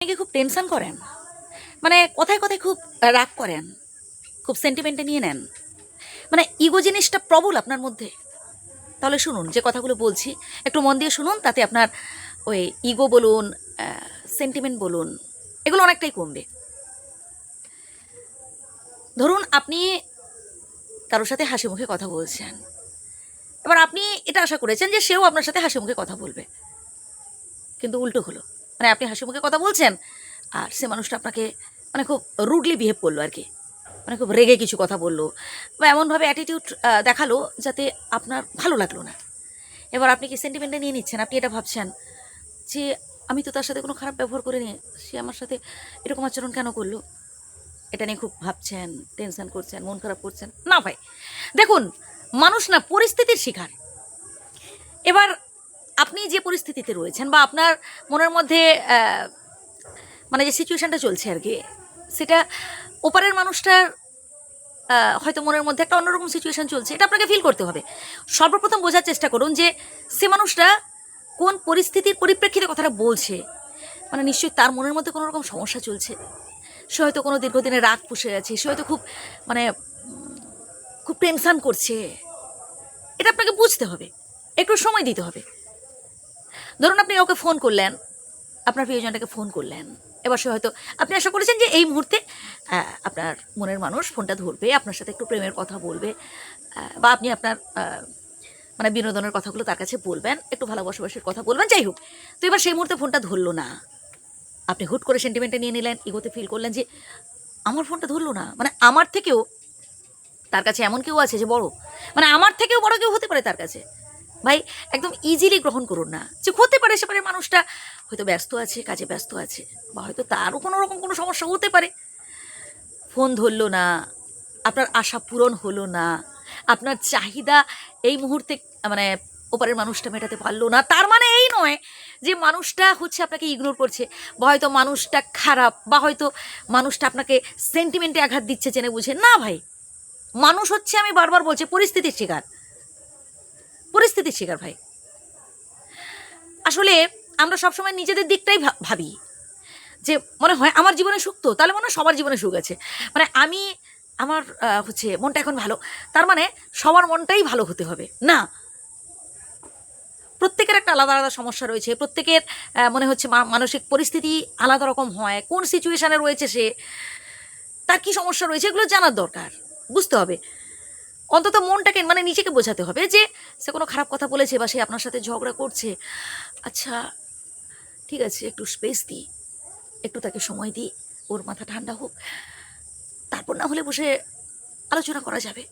অনেকে খুব টেনশন করেন, মানে কথায় কথায় খুব রাগ করেন, খুব সেন্টিমেন্টে নিয়ে নেন, মানে ইগো জিনিসটা প্রবল আপনার মধ্যে। তাহলে শুনুন, যে কথাগুলো বলছি একটু মন দিয়ে শুনুন, তাতে আপনার ওই ইগো বলুন, সেন্টিমেন্ট বলুন, এগুলো অনেকটাই কমবে। ধরুন আপনি কারোর সাথে হাসি মুখে কথা বলছেন, এবার আপনি এটা আশা করেছেন যে সেও আপনার সাথে হাসি মুখে কথা বলবে, কিন্তু উল্টো হলো। মানে আপনি হাসি মুখে কথা বলছেন আর সে মানুষটা আপনাকে মানে খুব রুডলি বিহেভ করলো আর কি, মানে খুব রেগে কিছু কথা বললো বা এমনভাবে অ্যাটিটিউড দেখালো যাতে আপনার ভালো লাগলো না। এবার আপনি কি সেন্টিমেন্টে নিয়ে নিচ্ছেন, আপনি এটা ভাবছেন যে আমি তো তার সাথে কোনো খারাপ ব্যবহার করিনি, সে আমার সাথে এরকম আচরণ কেন করলো। এটা নিয়ে খুব ভাবছেন, টেনশন করছেন, মন খারাপ করছেন না। ভাই দেখুন, মানুষ না পরিস্থিতির শিকার। এবার আপনি যে পরিস্থিতিতে রয়েছেন বা আপনার মনের মধ্যে মানে যে সিচুয়েশানটা চলছে আর কি, সেটা ওপারের মানুষটার হয়তো মনের মধ্যে একটা অন্যরকম সিচুয়েশান চলছে, এটা আপনাকে ফিল করতে হবে। সর্বপ্রথম বোঝার চেষ্টা করুন যে সে মানুষটা কোন পরিস্থিতির পরিপ্রেক্ষিতে কথাটা বলছে। মানে নিশ্চয়ই তার মনের মধ্যে কোনো রকম সমস্যা চলছে, সে হয়তো কোনো দীর্ঘদিনের রাগ পুষে আছে, সে হয়তো খুব মানে খুব টেনশান করছে। এটা আপনাকে বুঝতে হবে, একটু সময় দিতে হবে। ধরুন আপনি ওকে ফোন করলেন, আপনার প্রিয়জনটাকে ফোন করলেন, এবার সে হয়তো আপনি আশা করেছেন যে এই মুহূর্তে আপনার মনের মানুষ ফোনটা ধরবে, আপনার সাথে একটু প্রেমের কথা বলবে, বা আপনি আপনার মানে বিনোদনের কথাগুলো তার কাছে বলবেন, একটু ভালোবাসাবাসির কথা বলবেন, যাই হোক। তো এবার সেই মুহূর্তে ফোনটা ধরলো না, আপনি হুট করে সেন্টিমেন্টে নিয়ে নিলেন, ইগোতে ফিল করলেন যে আমার ফোনটা ধরলো না, মানে আমার থেকেও তার কাছে এমন কেউ আছে যে বড়, মানে আমার থেকেও বড় কেউ হতে পারে তার কাছে। ভাই একদম ইজিলি গ্রহণ করুন না যে হতে পারে সেপারে মানুষটা হয়তো ব্যস্ত আছে, কাজে ব্যস্ত আছে, বা হয়তো তারও কোনো রকম কোনো সমস্যা হতে পারে। ফোন ধরলো না, আপনার আশা পূরণ হলো না, আপনার চাহিদা এই মুহূর্তে মানে ওপারের মানুষটা মেটাতে পারলো না, তার মানে এই নয় যে মানুষটা হচ্ছে আপনাকে ইগনোর করছে, বা হয়তো মানুষটা খারাপ, বা হয়তো মানুষটা আপনাকে সেন্টিমেন্টে আঘাত দিচ্ছে জেনে বুঝে না। ভাই মানুষ হচ্ছে, আমি বারবার বলছি, পরিস্থিতির শিকার, পরিস্থিতির শিকার। ভাই আসলে আমরা সবসময় নিজেদের দিকটাই ভাবি, যে মনে হয় আমার জীবনে সুখ, তো তাহলে মনে হয় সবার জীবনে সুখ আছে, মানে আমি আমার হচ্ছে মনটা এখন ভালো, তার মানে সবার মনটাই ভালো হতে হবে না। প্রত্যেকের একটা আলাদা আলাদা সমস্যা রয়েছে, প্রত্যেকের মনে হচ্ছে মানসিক পরিস্থিতি আলাদা রকম হয়, কোন সিচুয়েশানে রয়েছে সে, তার কী সমস্যা রয়েছে, এগুলো জানার দরকার, বুঝতে হবে। অন্তত মনটাকে মানে নিজেকে বোঝাতে হবে যে সে কোনো খারাপ কথা বলেছে বা সে আপনার সাথে ঝগড়া করছে, আচ্ছা ঠিক আছে, একটু স্পেস দিই, একটু তাকে সময় দিই, ওর মাথা ঠান্ডা হোক, তারপর না হলে বসে আলোচনা করা যাবে।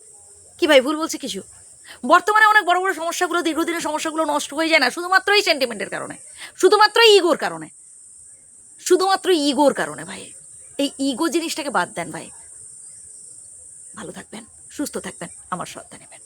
কি ভাই ভুল বলছে কিছু? বর্তমানে অনেক বড় বড় সমস্যাগুলো, দীর্ঘদিনের সমস্যাগুলো নষ্ট হয়ে যায় না শুধুমাত্র এই সেন্টিমেন্টের কারণে, শুধুমাত্র ইগোর কারণে, শুধুমাত্র ইগোর কারণে। ভাই এই ইগো জিনিসটাকে বাদ দেন ভাই, ভালো থাকবেন, সুস্থ থাকবেন, আমার শ্রদ্ধা নেবেন।